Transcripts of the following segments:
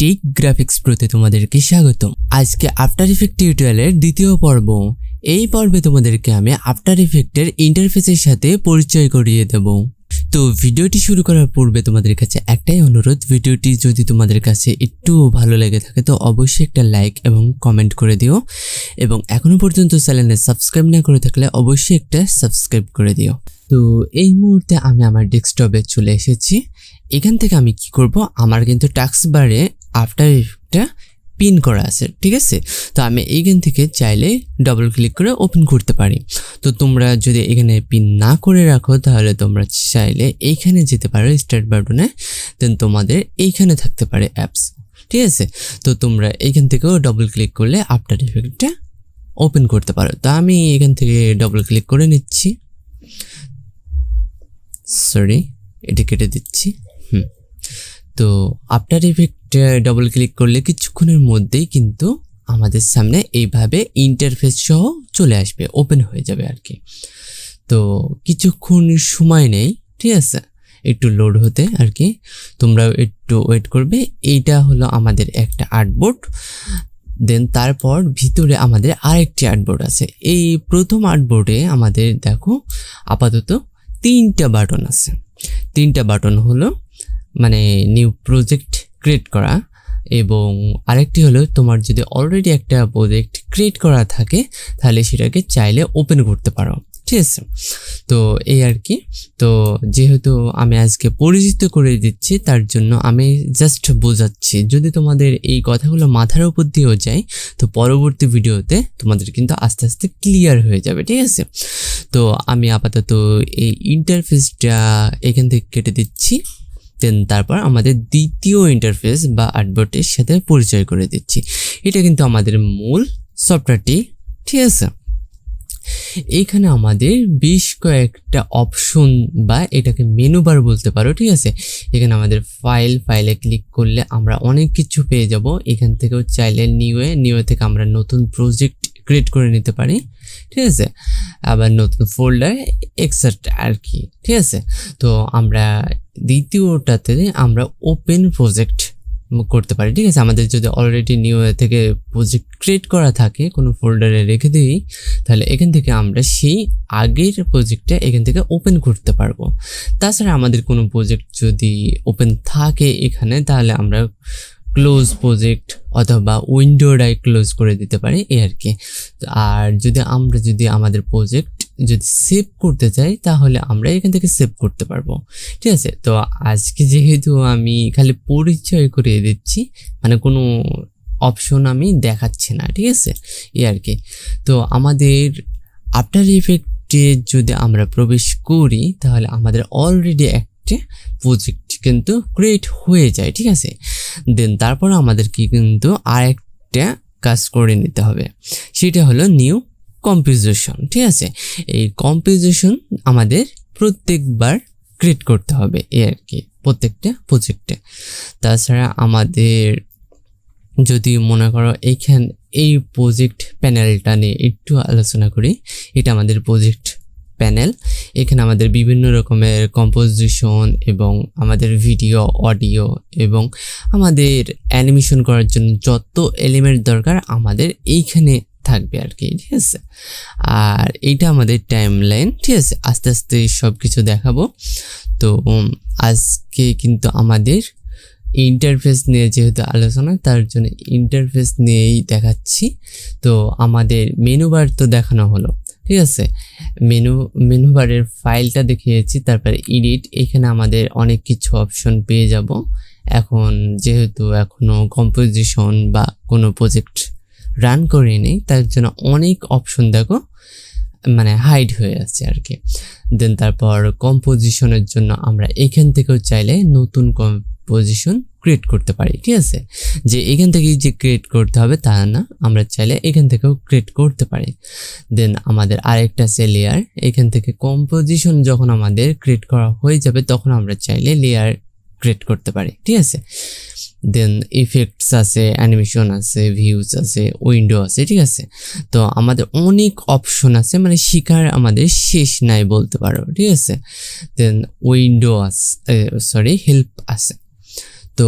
Take graphics প্রতি তোমাদেরকে স্বাগতম। আজকে আফটার ইফেক্ট টিউটোরিয়ালের দ্বিতীয় পর্ব। এই পর্বে তোমাদেরকে আমি আফটার ইফেক্টের ইন্টারফেসের সাথে পরিচয় করিয়ে দেব। তো ভিডিওটি শুরু করার পূর্বে তোমাদের কাছে একটাই অনুরোধ, ভিডিওটি যদি তোমাদের কাছে একটু ভালো লেগে থাকে তো অবশ্যই একটা লাইক এবং কমেন্ট করে দিও, এবং এখনো পর্যন্ত চ্যানেলে সাবস্ক্রাইব না করে থাকলে অবশ্যই একটা সাবস্ক্রাইব করে দিও। তো এই মুহূর্তে আমি আমার ডেস্কটপে চলে এসেছি। এখান থেকে আমি কি করব, আমার কিন্তু টাস্ক বারে আফটার ইফেক্টটা পিন করা আছে, ঠিক আছে। তো আমি এইখান থেকে চাইলে ডবল ক্লিক করে ওপেন করতে পারি। তো তোমরা যদি এখানে পিন না করে রাখো তাহলে তোমরা চাইলে এইখানে যেতে পারো স্টার্ট বাটনে, দেন তোমাদের এইখানে থাকতে পারে অ্যাপস, ঠিক আছে। তো তোমরা এইখান থেকেও ডবল ক্লিক করলে আফটার ইফেক্টটা ওপেন করতে পারো। তো আমি এখান থেকে ডবল ক্লিক করে নিচ্ছি, সরি এটা কেটে দিচ্ছি। তো আফটার ইফেক্টে ডবল ক্লিক করলে কিছুক্ষণের মধ্যেই কিন্তু আমাদের সামনে এইভাবে ইন্টারফেস সহ চলে আসবে, ওপেন হয়ে যাবে আর কি। তো কিছুক্ষণ সময় নেই, ঠিক আছে, একটু লোড হতে আর কি, তোমরা একটু ওয়েট করবে। এইটা হলো আমাদের একটা আর্টবোর্ড, দেন তারপর ভিতরে আমাদের আরেকটি আর্টবোর্ড আছে। এই প্রথম আর্টবোর্ডে আমাদের দেখো আপাতত তিনটা বাটন আছে। তিনটা বাটন হলো মানে নিউ প্রজেক্ট ক্রিয়েট করা, এবং আরেকটি হলো তোমার যদি অলরেডি একটা প্রজেক্ট ক্রিয়েট করা থাকে তাহলে সেটাকে চাইলে ওপেন করতে পারো, ঠিক আছে। তো এই আর কি। তো যেহেতু আমি আজকে পরিচিত করে দিচ্ছি তার জন্য আমি জাস্ট বোঝাচ্ছি, যদি তোমাদের এই কথাগুলো মাথার উপর দিয়েও যায় তো পরবর্তী ভিডিওতে তোমাদের কিন্তু আস্তে আস্তে ক্লিয়ার হয়ে যাবে, ঠিক আছে। তো আমি আপাতত এই ইন্টারফেসটা এখান থেকে কেটে দিচ্ছি, দেন তারপর আমাদের দ্বিতীয় ইন্টারফেস বা আর্টবোর্ডের সাথে পরিচয় করে দিচ্ছি। এটা কিন্তু আমাদের মূল সফটওয়্যারটি, ঠিক আছে। এইখানে আমাদের বেশ কয়েকটা অপশন বা এটাকে মেনু বার বলতে পারো, ঠিক আছে। এখানে আমাদের ফাইলে ক্লিক করলে আমরা অনেক কিছু পেয়ে যাব। এখান থেকেও চাইলে নিউ থেকে আমরা নতুন প্রজেক্ট ক্রিয়েট করে নিতে পারি, ঠিক আছে, আবার নতুন ফোল্ডার এক্সেট্রা আর কি, ঠিক আছে। তো আমরা দ্বিতীয়টাতে আমরা ওপেন প্রজেক্ট করতে পারি, ঠিক আছে। আমাদের যদি অলরেডি নিউ থেকে প্রজেক্ট ক্রিয়েট করা থাকে কোনো ফোল্ডারে রেখে দিই তাহলে এখান থেকে আমরা সেই আগের প্রজেক্টটা এখান থেকে ওপেন করতে পারবো। তাছাড়া আমাদের কোনো প্রজেক্ট যদি ওপেন থাকে এখানে তাহলে আমরা ক্লোজ প্রজেক্ট অথবা উইন্ডোটাই ক্লোজ করে দিতে পারি, এই আর কি। আর যদি আমাদের প্রজেক্ট যদি সেভ করতে চাই তাহলে আমরা এখান থেকে সেভ করতে পারবো, ঠিক আছে। তো আজকে যেহেতু আমি খালি পরিচয় করিয়ে দিচ্ছি, মানে কোনো অপশন আমি দেখাচ্ছি না, ঠিক আছে, এই আর কি। তো আমাদের আফটার ইফেক্টে যদি আমরা প্রবেশ করি তাহলে আমাদের অলরেডি একটা প্রজেক্ট কিন্তু ক্রিয়েট হয়ে যায়, ঠিক আছে। দেন তারপর আমাদেরকে কিন্তু আরেকটা কাজ করে নিতে হবে, সেটা হলো নিউ কম্পোজিশন, ঠিক আছে। এই কম্পোজিশন আমাদের প্রত্যেকবার ক্রিয়েট করতে হবে, এই আর কি, প্রত্যেকটা প্রজেক্টে। তাছাড়া আমাদের যদি মনে করো এই প্রজেক্ট প্যানেলটা নিয়ে একটু আলোচনা করি, এটা আমাদের প্রজেক্ট প্যানেল। এখানে আমাদের বিভিন্ন রকমের কম্পোজিশন এবং আমাদের ভিডিও, অডিও এবং আমাদের অ্যানিমেশন করার জন্য যত এলিমেন্ট দরকার আমাদের এইখানে থাকবে আর কি, ঠিক আছে। আর এইটা আমাদের টাইমলাইন, ঠিক আছে। আস্তে আস্তে সব কিছু দেখাবো। তো আজকে কিন্তু আমাদের ইন্টারফেস নিয়ে যেহেতু আলোচনা, তার জন্য ইন্টারফেস নিয়েই দেখাচ্ছি। তো আমাদের মেনু বার তো দেখানো হলো, ঠিক আছে। মেনু বারের ফাইলটা দেখিয়েছি, তারপরে এডিট, এখানে আমাদের অনেক কিছু অপশন পেয়ে যাব। এখন যেহেতু এখনো কম্পোজিশন বা কোনো প্রজেক্ট রান করিনি তার জন্য অনেক অপশন দেখো মানে হাইড হয়ে আছে আর কি। দেন তারপর কম্পোজিশনের জন্য আমরা এখান থেকেও চাইলে নতুন কম্পোজিশন ক্রিয়েট করতে পারি, ঠিক আছে। যে এখান থেকেই যে ক্রিয়েট করতে হবে তা না, আমরা চাইলে এখান থেকেও ক্রিয়েট করতে পারি। দেন আমাদের আরেকটা আছে লেয়ার, এখান থেকে কম্পোজিশন যখন আমাদের ক্রিয়েট করা হয়ে যাবে তখন আমরা চাইলে লেয়ার ক্রিয়েট করতে পারি, ঠিক আছে। দেন ইফেক্টস আছে, অ্যানিমেশন আছে, ভিউজ আছে, উইন্ডো আছে, ঠিক আছে। তো আমাদের অনেক অপশন আছে, মানে শিখার আমাদের শেষ নাই বলতে পারো, ঠিক আছে। দেন উইন্ডো আছে, হেল্প আছে। তো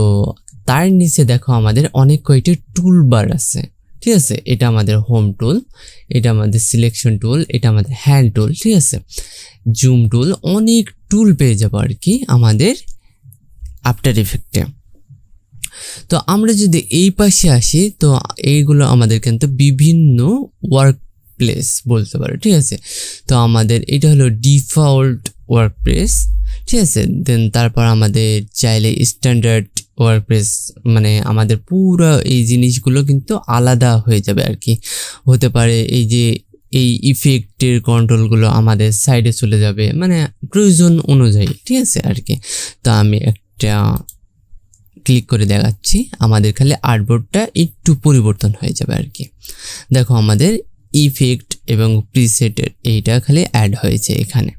তার নিচে দেখো আমাদের অনেক কয়টি টুল বার আছে, ঠিক আছে। এটা আমাদের হোম টুল, এটা আমাদের সিলেকশন টুল, এটা আমাদের হ্যান্ড টুল, ঠিক আছে, জুম টুল, অনেক টুল পেয়ে যাবো আর কি আমাদের আফটার ইফেক্টে। তো আমরা যদি এই পাশে আসি, তো এইগুলো আমাদের কিন্তু বিভিন্ন ওয়ার্ক প্লেস বলতে পারো, ঠিক আছে। তো আমাদের এটা হলো ডিফল্ট ওয়ার্ক প্লেস, ঠিক আছে। দেন তারপর আমাদের চাইলে স্ট্যান্ডার্ড ওয়ার্ক প্লেস, মানে আমাদের পুরো এই জিনিসগুলো কিন্তু আলাদা হয়ে যাবে আর কি। হতে পারে এই যে এই ইফেক্টের কন্ট্রোলগুলো আমাদের সাইডে চলে যাবে, মানে প্রয়োজন অনুযায়ী, ঠিক আছে আর কি। তো আমি একটা ক্লিক করে দেখাচ্ছি, আমাদের খালি আর্টবোর্ডটা একটু পরিবর্তন হয়ে যাবে আর কি। দেখো আমাদের ইফেক্ট এবং প্রিসেটের এইটা খালি অ্যাড হয়েছে এখানে,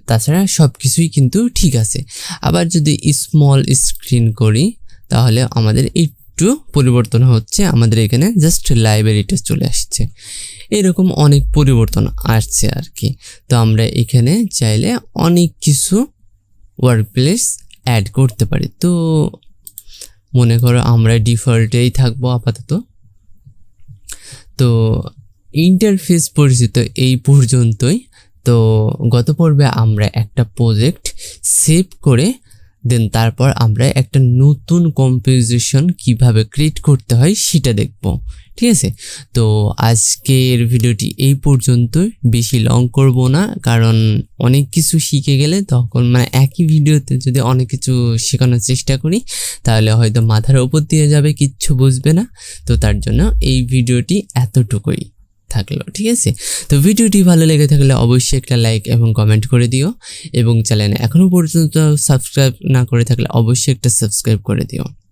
তাছাড়া সব কিছুই কিন্তু ঠিক আছে। আবার যদি স্মল স্ক্রিন করি তাহলে আমাদের একটু পরিবর্তন হচ্ছে, আমাদের এখানে জাস্ট লাইব্রেরিটা চলে আসছে, এরকম অনেক পরিবর্তন আসছে আর কি। তো আমরা এখানে চাইলে অনেক কিছু ওয়ার্ক প্লেস অ্যাড করতে পারি। তো মনে করো আমরা ডিফল্টেই থাকবো আপাতত। তো ইন্টারফেস পরিচিত এই পর্যন্তই। তো গত পর্বে আমরা একটা প্রজেক্ট সেভ করে দেন তারপর আমরা একটা নতুন কম্পোজিশন কিভাবে ক্রিয়েট করতে হয় সেটা দেখব, ঠিক আছে। তো আজকের ভিডিওটি এই পর্যন্তই, বেশি লং করব না, কারণ অনেক কিছু শিখে গেলে তখন মানে একই ভিডিওতে যদি অনেক কিছু শেখানোর চেষ্টা করি তাহলে হয়তো মাথার উপর দিয়ে যাবে, কিচ্ছু বুঝবে না। তো তার জন্য এই ভিডিওটি এতটুকুই থাকলো, ঠিক আছে। তো ভিডিওটি ভালো লেগে থাকলে অবশ্যই একটা লাইক এবং কমেন্ট করে দিও, এবং চ্যানেলে এখনো পর্যন্ত সাবস্ক্রাইব না করে থাকলে অবশ্যই একটা সাবস্ক্রাইব করে দিও।